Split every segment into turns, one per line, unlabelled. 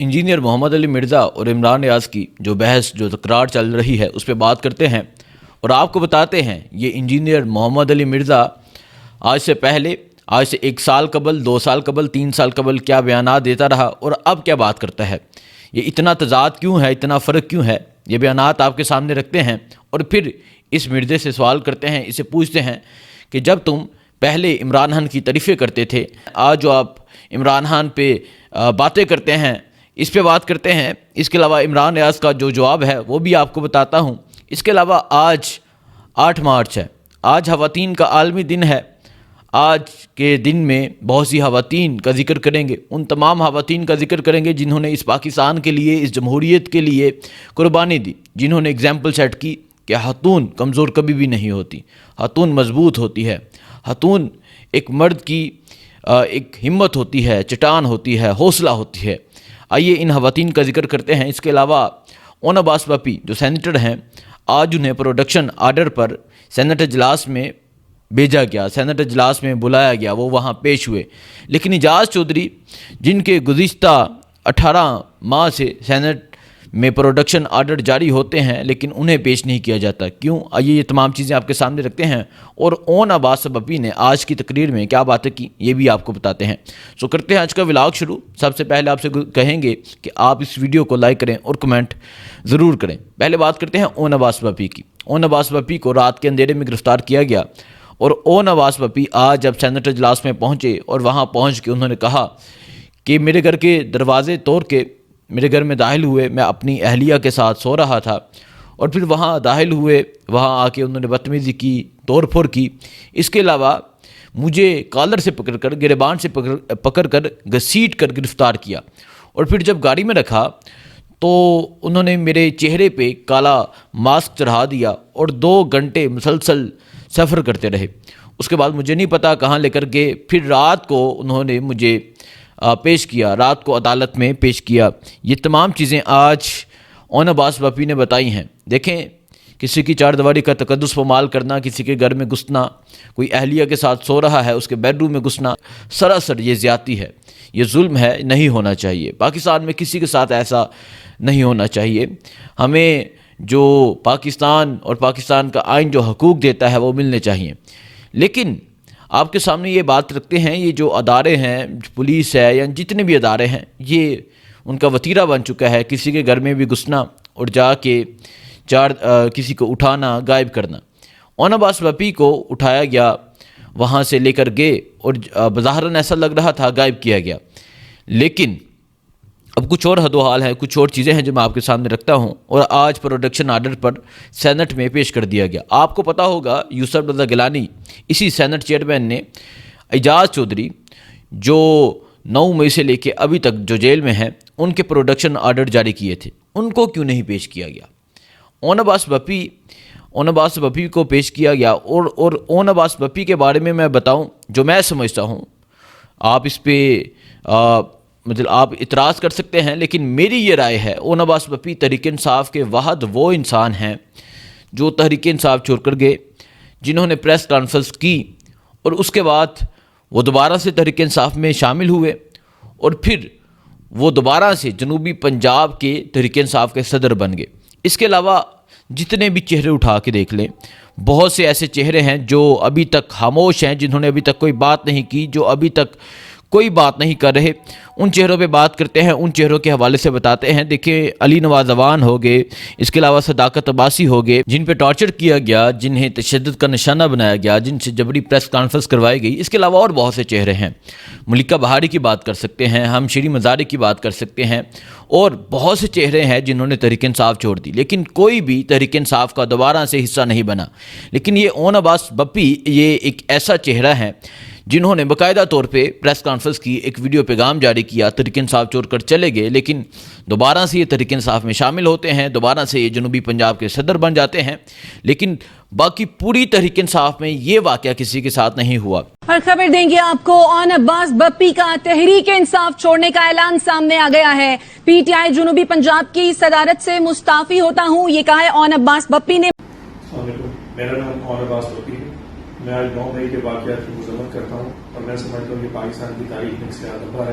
Engineer محمد علی مرزا اور عمران ریاض کی جو بحث جو تکرار چل رہی ہے اس پہ بات کرتے ہیں اور آپ کو بتاتے ہیں یہ انجینئر محمد علی مرزا آج سے 1 سال قبل 2 سال قبل 3 سال قبل کیا بیانات دیتا رہا اور اب کیا بات کرتا ہے. یہ اتنا تضاد کیوں ہے, اتنا فرق کیوں ہے, یہ بیانات آپ کے سامنے رکھتے ہیں اور پھر اس مرزے سے سوال کرتے ہیں, اسے پوچھتے ہیں کہ جب تم پہلے عمران خان کی تعریفیں کرتے تھے, آج جو آپ عمران خان پہ باتیں کرتے ہیں اس پہ بات کرتے ہیں. اس کے علاوہ عمران ریاض کا جو جواب ہے وہ بھی آپ کو بتاتا ہوں. اس کے علاوہ آج 8 مارچ ہے, آج خواتین کا عالمی دن ہے. آج کے دن میں بہت سی خواتین کا ذکر کریں گے, ان تمام خواتین کا ذکر کریں گے جنہوں نے اس پاکستان کے لیے, اس جمہوریت کے لیے قربانی دی, جنہوں نے ایگزامپل سیٹ کی کہ خاتون کمزور کبھی بھی نہیں ہوتی, خاتون مضبوط ہوتی ہے, خاتون ایک مرد کی ایک ہمت ہوتی ہے, چٹان ہوتی ہے, حوصلہ ہوتی ہے. آئیے ان خواتین کا ذکر کرتے ہیں. اس کے علاوہ اون عباس بپی جو سینیٹر ہیں, آج انہیں پروڈکشن آرڈر پر سینٹ اجلاس میں بھیجا گیا, سینٹ اجلاس میں بلایا گیا, وہ وہاں پیش ہوئے. لیکن اعجاز چودھری جن کے گزشتہ 18 ماہ سے سینٹ میں پروڈکشن آرڈر جاری ہوتے ہیں لیکن انہیں پیش نہیں کیا جاتا, کیوں؟ آئیے یہ تمام چیزیں آپ کے سامنے رکھتے ہیں اور اون عباس بپی نے آج کی تقریر میں کیا باتیں کی یہ بھی آپ کو بتاتے ہیں. سو کرتے ہیں آج کا ولاگ شروع. سب سے پہلے آپ سے کہیں گے کہ آپ اس ویڈیو کو لائک کریں اور کمنٹ ضرور کریں. پہلے بات کرتے ہیں اون عباس بپی کی. اون عباس بپی کو رات کے اندھیرے میں گرفتار کیا گیا اور اون عباس بپی آج جب سینٹ اجلاس میں پہنچے اور وہاں پہنچ کے انہوں نے کہا کہ میرے گھر کے دروازے توڑ کے میرے گھر میں داخل ہوئے, میں اپنی اہلیہ کے ساتھ سو رہا تھا اور پھر وہاں داخل ہوئے, وہاں آ کے انہوں نے بدتمیزی کی, توڑ پھوڑ کی. اس کے علاوہ مجھے کالر سے پکڑ کر, گریبان سے پکڑ کر گھسیٹ کر گرفتار کیا اور پھر جب گاڑی میں رکھا تو انہوں نے میرے چہرے پہ کالا ماسک چڑھا دیا اور 2 گھنٹے مسلسل سفر کرتے رہے. اس کے بعد مجھے نہیں پتا کہاں لے کر گئے. پھر رات کو انہوں نے مجھے پیش کیا, رات کو عدالت میں پیش کیا. یہ تمام چیزیں آج اون عباس بپی نے بتائی ہیں. دیکھیں, کسی کی چاردیواری کا تقدس پامال کرنا, کسی کے گھر میں گھسنا, کوئی اہلیہ کے ساتھ سو رہا ہے اس کے بیڈ روم میں گھسنا, سراسر یہ زیادتی ہے, یہ ظلم ہے, نہیں ہونا چاہیے. پاکستان میں کسی کے ساتھ ایسا نہیں ہونا چاہیے. ہمیں جو پاکستان اور پاکستان کا آئین جو حقوق دیتا ہے وہ ملنے چاہیے. لیکن آپ کے سامنے یہ بات رکھتے ہیں, یہ جو ادارے ہیں, پولیس ہے یا جتنے بھی ادارے ہیں, یہ ان کا وتیرہ بن چکا ہے کسی کے گھر میں بھی گھسنا اور جا کے کسی کو اٹھانا, غائب کرنا. اون عباس بپی کو اٹھایا گیا, وہاں سے لے کر گئے اور بظاہراً ایسا لگ رہا تھا غائب کیا گیا. لیکن اب کچھ اور حد و حال ہے, کچھ اور چیزیں ہیں جو میں آپ کے سامنے رکھتا ہوں اور آج پروڈکشن آرڈر پر سینٹ میں پیش کر دیا گیا. آپ کو پتا ہوگا یوسف رضا گیلانی, اسی سینٹ چیئرمین نے اعجاز چودھری جو 9 مئی سے لے کے ابھی تک جو جیل میں ہیں ان کے پروڈکشن آرڈر جاری کیے تھے, ان کو کیوں نہیں پیش کیا گیا؟ اون عباس بپی کو پیش کیا گیا. اور اون عباس بپی کے بارے میں بتاؤں جو میں سمجھتا ہوں, آپ اس پہ آپ اعتراض کر سکتے ہیں, لیکن میری یہ رائے ہے, اون عباس بپی تحریک انصاف کے واحد وہ انسان ہیں جو تحریک انصاف چھوڑ کر گئے, جنہوں نے پریس کانفرنس کی اور اس کے بعد وہ دوبارہ سے تحریک انصاف میں شامل ہوئے اور پھر وہ دوبارہ سے جنوبی پنجاب کے تحریک انصاف کے صدر بن گئے. اس کے علاوہ جتنے بھی چہرے اٹھا کے دیکھ لیں, بہت سے ایسے چہرے ہیں جو ابھی تک خاموش ہیں, جنہوں نے ابھی تک کوئی بات نہیں کی, جو ابھی تک کوئی بات نہیں کر رہے. ان چہروں پہ بات کرتے ہیں, ان چہروں کے حوالے سے بتاتے ہیں. دیکھیں, علی نواز اعوان ہو گئے, اس کے علاوہ صداقت عباسی ہو گئے, جن پہ ٹارچر کیا گیا, جنہیں تشدد کا نشانہ بنایا گیا, جن سے جبری پریس کانفرنس کروائی گئی. اس کے علاوہ اور بہت سے چہرے ہیں. ملکہ بہاری کی بات کر سکتے ہیں, ہم شیری مزاری کی بات کر سکتے ہیں, اور بہت سے چہرے ہیں جنہوں نے تحریک انصاف چھوڑ دی, لیکن کوئی بھی تحریک انصاف کا دوبارہ سے حصہ نہیں بنا. لیکن یہ اون عباس بپی یہ ایک ایسا چہرہ ہے جنہوں نے باقاعدہ طور پہ پریس کانفرنس کی, ایک ویڈیو پیغام جاری کیا, تحریک انصاف چھوڑ کر چلے گئے, لیکن دوبارہ سے یہ تحریک انصاف میں شامل ہوتے ہیں, دوبارہ سے یہ جنوبی پنجاب کے صدر بن جاتے ہیں. لیکن باقی پوری تحریک انصاف میں یہ واقعہ کسی کے ساتھ نہیں ہوا.
اور خبر دیں گے آپ کو, اون عباس بپی کا تحریک انصاف چھوڑنے کا اعلان سامنے آ گیا ہے. پی ٹی آئی جنوبی پنجاب کی صدارت سے مستعفی ہوتا ہوں, یہ کہا ہے اون عباس بپی نے.
میرا نام اون عباس بپی ہے. میں آج 9 مئی کے واقعات کی مذمت کرتا ہوں اور میں سمجھتا ہوں کہ پاکستان کی تاریخ میں اس سے آدھا ہے.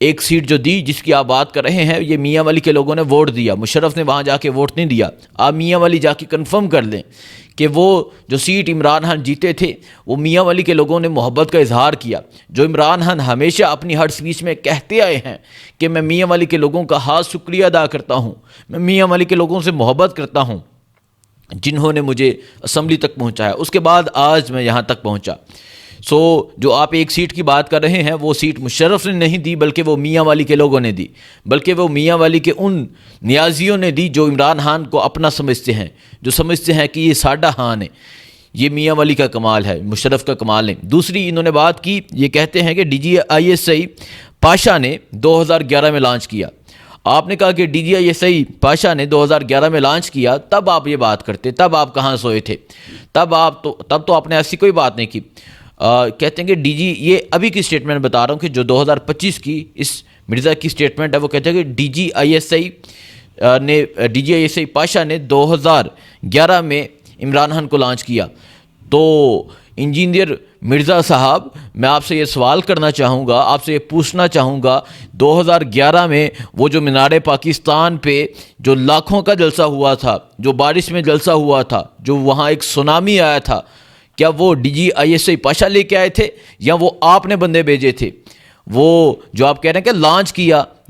ایک سیٹ جو دی جس کی آپ بات کر رہے ہیں یہ میاں والی کے لوگوں نے ووٹ دیا, مشرف نے وہاں جا کے ووٹ نہیں دیا. آپ میاں والی جا کے کنفرم کر لیں کہ وہ جو سیٹ عمران خان جیتے تھے وہ میاں والی کے لوگوں نے محبت کا اظہار کیا. جو عمران خان ہمیشہ اپنی ہر سپیچ میں کہتے آئے ہیں کہ میں میاں والی کے لوگوں کا خاص شکریہ ادا کرتا ہوں, میں میاں والی کے لوگوں سے محبت کرتا ہوں جنہوں نے مجھے اسمبلی تک پہنچایا, اس کے بعد آج میں یہاں تک پہنچا. جو آپ ایک سیٹ کی بات کر رہے ہیں وہ سیٹ مشرف نے نہیں دی بلکہ وہ میاں والی کے لوگوں نے دی, بلکہ وہ میاں والی کے ان نیازیوں نے دی جو عمران خان کو اپنا سمجھتے ہیں, جو سمجھتے ہیں کہ یہ ساڈا خان ہے. یہ میاں والی کا کمال ہے, مشرف کا کمال نہیں. دوسری انہوں نے بات کی, یہ کہتے ہیں کہ DGISI پاشا نے 2011 میں لانچ کیا. آپ نے کہا کہ DGISI پاشا نے 2011 میں لانچ کیا, تب آپ یہ بات کرتے, تب آپ کہاں سوئے تھے, تب تو آپ نے ایسی کوئی بات نہیں کی. کہتے ہیں کہ یہ ابھی کی اسٹیٹمنٹ بتا رہا ہوں کہ جو 2025 کی اس مرزا کی اسٹیٹمنٹ ہے, وہ کہتے ہیں کہ DGISI پاشا نے 2011 میں عمران خان کو لانچ کیا. تو انجینئر مرزا صاحب, میں آپ سے یہ سوال کرنا چاہوں گا, آپ سے یہ پوچھنا چاہوں گا, 2011 میں وہ جو مینار پاکستان پہ جو لاکھوں کا جلسہ ہوا تھا, جو بارش میں جلسہ ہوا تھا, جو وہاں ایک سونامی آیا تھا, کیا وہ DGISI پاشا لے کے آئے تھے یا وہ آپ نے بندے بھیجے تھے؟ وہ جو آپ کہہ رہے ہیں کہ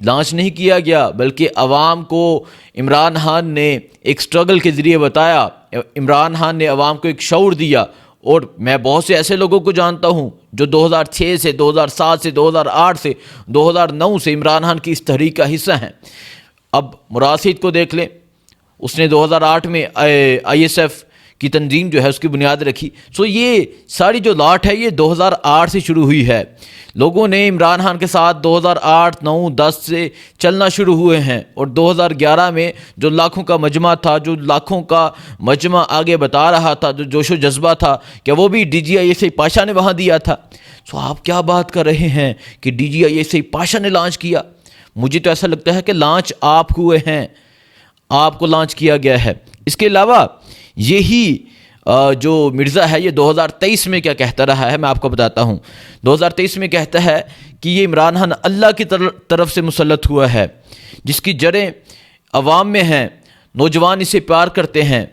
لانچ نہیں کیا گیا, بلکہ عوام کو عمران خان نے ایک سٹرگل کے ذریعے بتایا, عمران خان نے عوام کو ایک شعور دیا. اور میں بہت سے ایسے لوگوں کو جانتا ہوں جو 2006 سے 2007 سے 2008 سے 2009 سے عمران خان کی اس تحریک کا حصہ ہیں. اب مراشد کو دیکھ لیں, اس نے 2008 میں ISF کی تنظیم جو ہے اس کی بنیاد رکھی. یہ ساری جو لاٹ ہے یہ 2008 سے شروع ہوئی ہے. لوگوں نے عمران خان کے ساتھ 2008, 9, 10 سے چلنا شروع ہوئے ہیں, اور 2011 میں جو لاکھوں کا مجمع تھا, جو لاکھوں کا مجمع آگے بتا رہا تھا, جو جوش و جذبہ تھا, کیا وہ بھی DGISI پاشا نے وہاں دیا تھا؟ آپ کیا بات کر رہے ہیں کہ DGISI پاشا نے لانچ کیا؟ مجھے تو ایسا لگتا ہے کہ لانچ آپ ہوئے ہیں, آپ کو لانچ کیا گیا ہے. اس کے علاوہ یہی جو مرزا ہے یہ 2023 میں کیا کہتا رہا ہے, میں آپ کو بتاتا ہوں. 2023 میں کہتا ہے کہ یہ عمران خان اللہ کی طرف سے مسلط ہوا ہے, جس کی جڑیں عوام میں ہیں, نوجوان اسے پیار کرتے ہیں.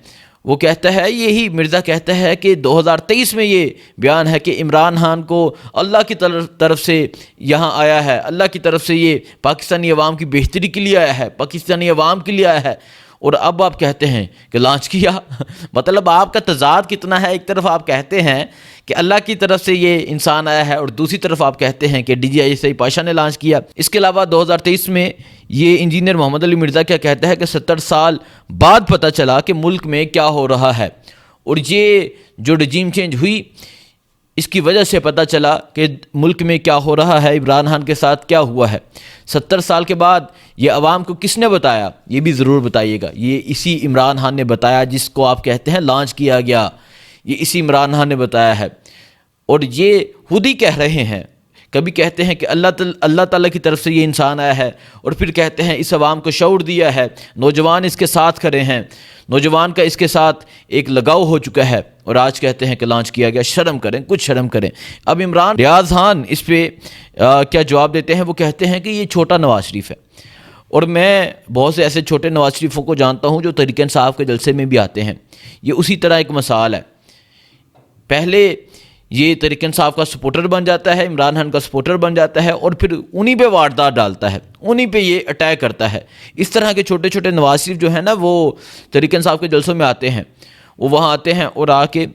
وہ کہتا ہے, یہی مرزا کہتا ہے کہ 2023 میں یہ بیان ہے کہ عمران خان کو اللہ کی طرف سے یہاں آیا ہے, اللہ کی طرف سے یہ پاکستانی عوام کی بہتری کے لیے آیا ہے, پاکستانی عوام کے لیے آیا ہے. اور اب آپ کہتے ہیں کہ لانچ کیا. مطلب آپ کا تضاد کتنا ہے, ایک طرف آپ کہتے ہیں کہ اللہ کی طرف سے یہ انسان آیا ہے, اور دوسری طرف آپ کہتے ہیں کہ DGISI پاشا نے لانچ کیا. اس کے علاوہ 2023 میں یہ انجینئر محمد علی مرزا کیا کہتا ہے کہ 70 سال بعد پتہ چلا کہ ملک میں کیا ہو رہا ہے, اور یہ جو رجیم چینج ہوئی اس کی وجہ سے پتہ چلا کہ ملک میں کیا ہو رہا ہے, عمران خان کے ساتھ کیا ہوا ہے. 70 سال کے بعد یہ عوام کو کس نے بتایا, یہ بھی ضرور بتائیے گا. یہ اسی عمران خان نے بتایا جس کو آپ کہتے ہیں لانچ کیا گیا, یہ اسی عمران خان نے بتایا ہے. اور یہ خود ہی کہہ رہے ہیں, کبھی کہتے ہیں کہ اللہ تعالیٰ کی طرف سے یہ انسان آیا ہے, اور پھر کہتے ہیں اس عوام کو شعور دیا ہے, نوجوان اس کے ساتھ کھڑے ہیں, نوجوان کا اس کے ساتھ ایک لگاؤ ہو چکا ہے, اور آج کہتے ہیں کہ لانچ کیا گیا. شرم کریں, کچھ شرم کریں. اب عمران ریاض خان اس پہ کیا جواب دیتے ہیں؟ وہ کہتے ہیں کہ یہ چھوٹا نواز شریف ہے, اور میں بہت سے ایسے چھوٹے نواز شریفوں کو جانتا ہوں جو تحریک انصاف کے جلسے میں بھی آتے ہیں. یہ اسی طرح ایک مثال ہے, پہلے یہ تحریک انصاف کا سپورٹر بن جاتا ہے, عمران خان کا سپورٹر بن جاتا ہے, اور پھر انہی پہ واردات ڈالتا ہے, انہی پہ یہ اٹیک کرتا ہے. اس طرح کے چھوٹے چھوٹے نواز شریف جو ہے نا وہ تحریک انصاف کے جلسوں میں آتے ہیں, وہ وہاں آتے ہیں اور آ کے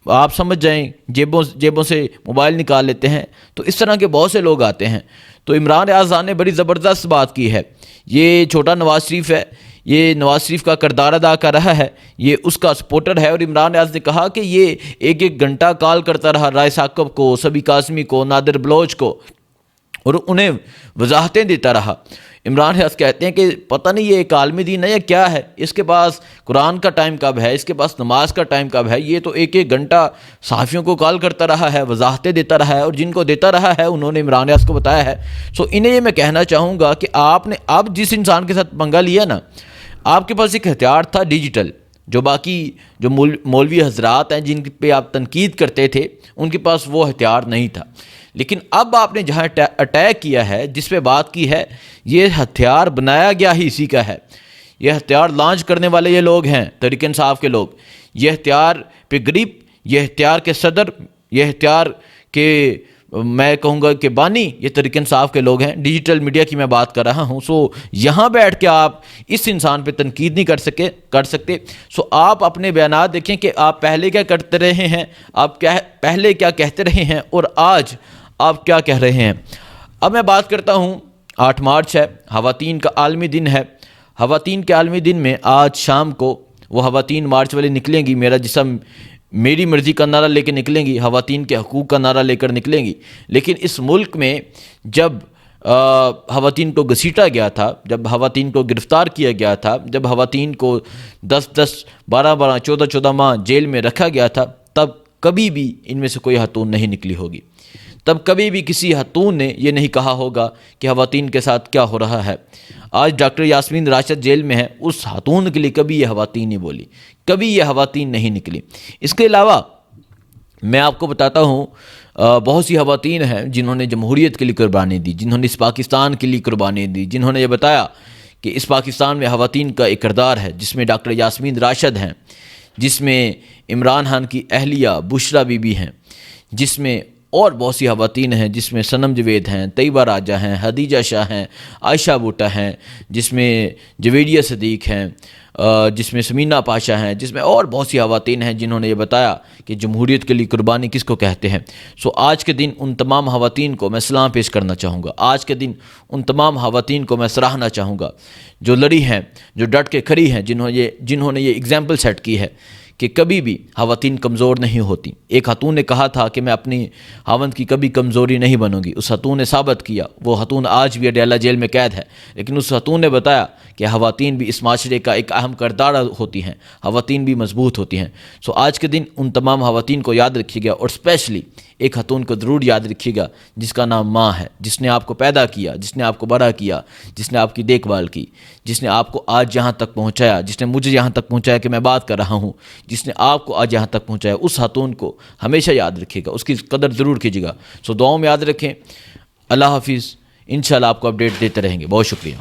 آپ سمجھ جائیں جیبوں سے موبائل نکال لیتے ہیں. تو اس طرح کے بہت سے لوگ آتے ہیں. تو عمران ریاض خان نے بڑی زبردست بات کی ہے. یہ چھوٹا نواز شریف ہے, یہ نواز شریف کا کردار ادا کر رہا ہے, یہ اس کا سپورٹر ہے. اور عمران ریاض نے کہا کہ یہ ایک گھنٹہ کال کرتا رہا رائے ثاقب کو, سبی قاسمی کو, نادر بلوچ کو, اور انہیں وضاحتیں دیتا رہا. عمران ریاض کہتے ہیں کہ پتہ نہیں یہ ایک عالمی دین ہے یا کیا ہے, اس کے پاس قرآن کا ٹائم کب ہے, اس کے پاس نماز کا ٹائم کب ہے. یہ تو ایک گھنٹہ صحافیوں کو کال کرتا رہا ہے, وضاحتیں دیتا رہا ہے, اور جن کو دیتا رہا ہے انہوں نے عمران ریاض کو بتایا ہے. انہیں یہ میں کہنا چاہوں گا کہ آپ نے اب جس انسان کے ساتھ پنگا لیا نا, آپ کے پاس ایک ہتھیار تھا ڈیجیٹل, جو باقی جو مولوی حضرات ہیں جن پہ آپ تنقید کرتے تھے ان کے پاس وہ ہتھیار نہیں تھا. لیکن اب آپ نے جہاں اٹیک کیا ہے، جس پہ بات کی ہے، یہ ہتھیار بنایا گیا ہی اسی کا ہے. یہ ہتھیار لانچ کرنے والے یہ لوگ ہیں، تحریک انصاف کے لوگ. یہ ہتھیار پہ گریپ، یہ ہتھیار کے صدر، یہ ہتھیار کے میں کہوں گا کہ بانی یہ تحریک انصاف کے لوگ ہیں. ڈیجیٹل میڈیا کی میں بات کر رہا ہوں. سو یہاں بیٹھ کے آپ اس انسان پہ تنقید نہیں کر سکتے. سو آپ اپنے بیانات دیکھیں کہ آپ پہلے کیا کرتے رہے ہیں، آپ پہلے کیا کہتے رہے ہیں، اور آج آپ کیا کہہ رہے ہیں. اب میں بات کرتا ہوں، 8 مارچ ہے، خواتین کا عالمی دن ہے. خواتین کے عالمی دن میں آج شام کو وہ خواتین مارچ والے نکلیں گی. میرا جسم میری مرضی کا نعرہ لے کے نکلیں گی، خواتین کے حقوق کا نعرہ لے کر نکلیں گی. لیکن اس ملک میں جب خواتین کو گھسیٹا گیا تھا، جب خواتین کو گرفتار کیا گیا تھا، جب خواتین کو 10 12 14 ماہ جیل میں رکھا گیا تھا، تب کبھی بھی ان میں سے کوئی خاتون نہیں نکلی ہوگی. تب کبھی بھی کسی خاتون نے یہ نہیں کہا ہوگا کہ خواتین کے ساتھ کیا ہو رہا ہے. آج ڈاکٹر یاسمین راشد جیل میں ہے، اس خاتون کے لیے کبھی یہ خواتین نہیں بولی، کبھی یہ خواتین نہیں نکلی. اس کے علاوہ میں آپ کو بتاتا ہوں، بہت سی خواتین ہیں جنہوں نے جمہوریت کے لیے قربانی دی، جنہوں نے اس پاکستان کے لیے قربانی دی، جنہوں نے یہ بتایا کہ اس پاکستان میں خواتین کا ایک کردار ہے، جس میں ڈاکٹر یاسمین راشد ہیں، جس میں عمران خان کی اہلیہ بشرا بی بی ہیں، جس میں اور بہت سی خواتین ہیں، جس میں صنم جوید ہیں، طیبہ راجہ ہیں، حدیجہ شاہ ہیں، عائشہ بوٹا ہیں، جس میں جویریہ صدیق ہیں، جس میں سمینہ پاشا ہیں، جس میں اور بہت سی خواتین ہیں جنہوں نے یہ بتایا کہ جمہوریت کے لیے قربانی کس کو کہتے ہیں. سو آج کے دن ان تمام خواتین کو میں سلام پیش کرنا چاہوں گا. آج کے دن ان تمام خواتین کو میں سراہنا چاہوں گا جو لڑی ہیں، جو ڈٹ کے کھڑی ہیں، جنہوں نے یہ اگزامپل سیٹ کی ہے کہ کبھی بھی خواتین کمزور نہیں ہوتی. ایک خاتون نے کہا تھا کہ میں اپنی خاوند کی کبھی کمزوری نہیں بنوں گی. اس خاتون نے ثابت کیا. وہ خاتون آج بھی اڈیالہ جیل میں قید ہے، لیکن اس خاتون نے بتایا کہ خواتین بھی اس معاشرے کا ایک اہم کردار ہوتی ہیں، خواتین بھی مضبوط ہوتی ہیں. سو آج کے دن ان تمام خواتین کو یاد رکھیے گا، اور اسپیشلی ایک خاتون کو ضرور یاد رکھیے گا جس کا نام ماں ہے، جس نے آپ کو پیدا کیا، جس نے آپ کو بڑا کیا، جس نے آپ کی دیکھ بھال کی، جس نے آپ کو آج یہاں تک پہنچایا، جس نے مجھے یہاں تک پہنچایا کہ میں بات کر رہا ہوں، جس نے آپ کو آج یہاں تک پہنچایا. اس خاتون کو ہمیشہ یاد رکھیے گا، اس کی قدر ضرور کیجیے گا. سو دعاؤں میں یاد رکھیں. اللہ حافظ. انشاءاللہ آپ کو اپڈیٹ دیتے رہیں گے. بہت شکریہ.